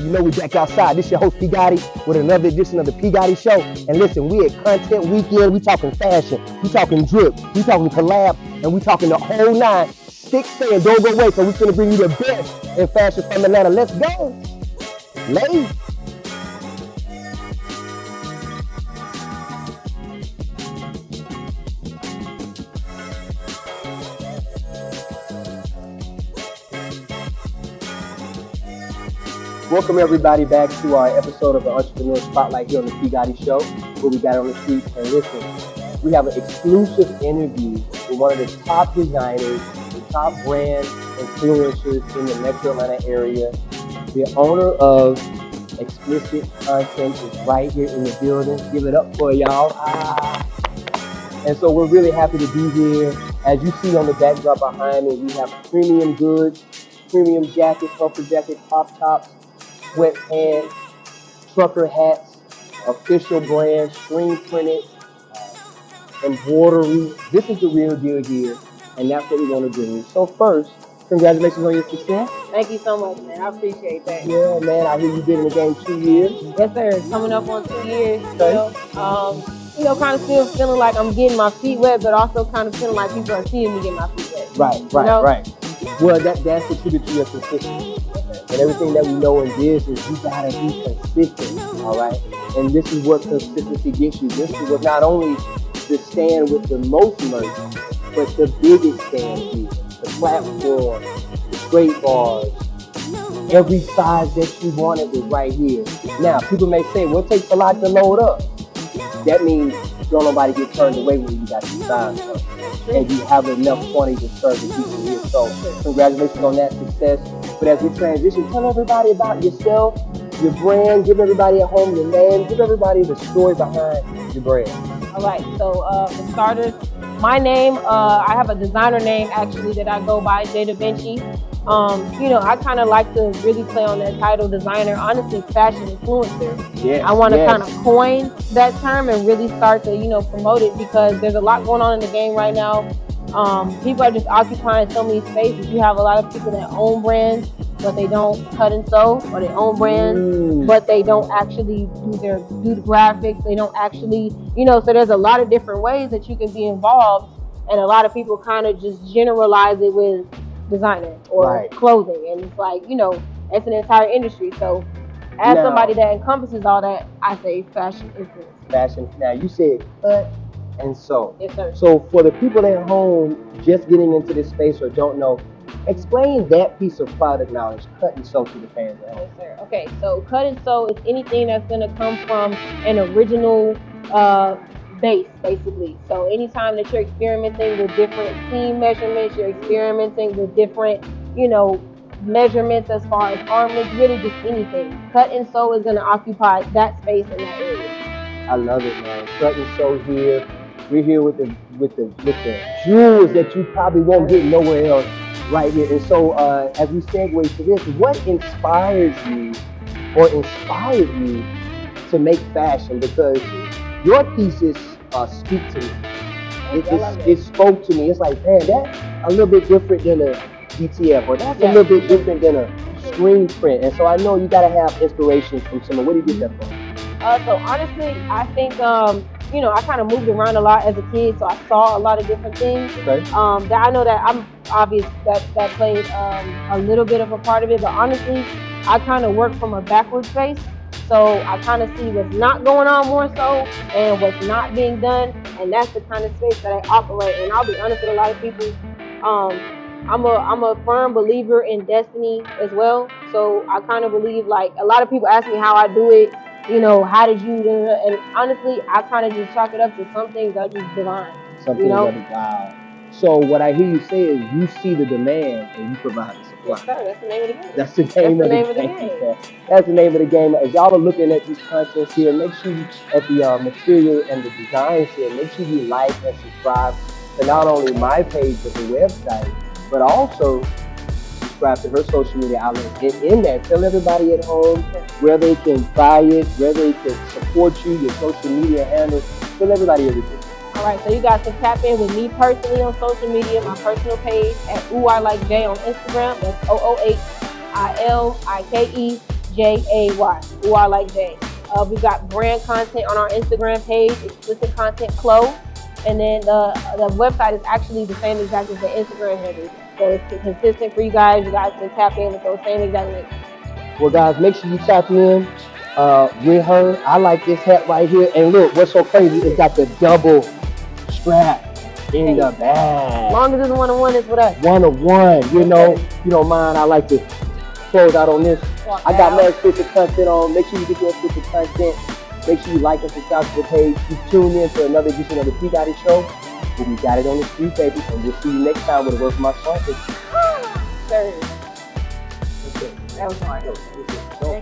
You know we back outside. This your host P-Gotti with another edition of the P-Gotti Show. And listen, we at Content Weekend. We talking fashion. We talking drip. We talking collab. And we talking the whole nine. Stick, stay, and don't go away. So we finna bring you the best in fashion from Atlanta. Let's go. Ladies. Welcome everybody back to our episode of the Entrepreneur Spotlight here on the P-Gotti Show, where we got on the streets. And listen, we have an exclusive interview with one of the top designers, the top brand influencers in the Metro Atlanta area. The owner of Explicit Content is right here in the building. Give it up for y'all. And so we're really happy to be here. As you see on the backdrop behind me, we have premium goods, premium jackets, puffer jackets, pop tops, sweatpants, trucker hats, official brand, screen printed, embroidery. This is the real deal here, and that's what we want to bring you. So first, congratulations on your success. Thank you so much, man. I appreciate that. Yeah, man. I hear you've been in the game 2 years. Yes, sir. Coming up on 2 years. Okay. Kind of still feeling like I'm getting my feet wet, but also kind of feeling like people are seeing me get my feet wet. Right. Well, that's a tribute to your consistency. And everything that we know in business, you gotta be consistent, all right? And this is what consistency gets you. This is what not only the stand with the most merch, but the biggest stand here. The platform, the straight bars, every size that you wanted was right here. Now, people may say, well, it takes a lot to load up. That means don't nobody get turned away when you got your size up. And you have enough quantity to serve the people here. So congratulations on that success. But as we transition, tell everybody about yourself, your brand, give everybody at home your name, give everybody the story behind your brand. All right, so for starters, my name, I have a designer name actually that I go by, J Da Vinci. I kind of like to really play on that title, designer, honestly, fashion influencer. Yes, I want to kind of coin that term and really start to, promote it because there's a lot going on in the game right now. People are just occupying so many spaces. You have a lot of people that own brands, but they don't cut and sew, or they own brands, but they don't actually do the graphics. They don't actually, so there's a lot of different ways that you can be involved, and a lot of people kind of just generalize it with designer or clothing, and it's like, it's an entire industry. So as somebody that encompasses all that, I say fashion influence. Fashion. Now you said cut and sew. Yes, sir. So for the people at home just getting into this space or don't know, explain that piece of product knowledge, cut and sew to the fans at home. Yes, sir. Okay, so cut and sew is anything that's going to come from an original base, basically. So anytime that you're experimenting with different seam measurements, you're experimenting with different, measurements as far as arm length, really just anything. Cut and sew is going to occupy that space in that area. I love it, man. Cut and sew here. We're here with the jewels that you probably won't get nowhere else right here. And so as we segue to this, what inspired you to make fashion? Because your pieces speak to me. It spoke to me. It's like, man, that's a little bit different than a DTF, or that's a little bit different than a screen print. And so I know you gotta have inspiration from someone. Where do you get that from? So honestly, I think I kind of moved around a lot as a kid, so I saw a lot of different things. Okay. That I know that I'm obvious that played a little bit of a part of it, but honestly, I kind of work from a backwards space. So I kind of see what's not going on more so and what's not being done, and that's the kind of space that I operate. And I'll be honest with a lot of people, I'm a firm believer in destiny as well. So I kind of believe, like, a lot of people ask me how I do it, how did you do it? And honestly, I kind of just chalk it up to some things that are just divine. Wow. So what I hear you say is you see the demand and you provide the supply. Yes, sir. That's the name of the game. That's the name of the game. That's the name of the game. As y'all are looking at these contents here, make sure you, at the material and the designs here, make sure you like and subscribe to not only my page but the website, but also subscribe to her social media outlet. And in that, tell everybody at home where they can buy it, where they can support you, your social media handles. Tell everybody everything. All right, so you guys can tap in with me personally on social media, my personal page at Oohlikejay on Instagram. That's OOHILIKE Oohlikejay. We've got brand content on our Instagram page, explicit content Chloe. And then the website is actually the same exact as the Instagram handle. So it's consistent for you guys. You guys can tap in with those same exact links. Well, guys, make sure you tap in with her. I like this hat right here. And look, what's so crazy? It's got the double strap in the As bag. long as it's 1-on-1, it's with us. 1-of-1. You know, if you don't mind, I like to close out on this. I got more explicit content on. Make sure you get your explicit content. Make sure you like and subscribe to the page. You tune in to another edition of the P-Gotti Show. But we got it on the street, baby. And we'll see you next time with a word from my sponsor. Sir. Okay. That was hard. Go.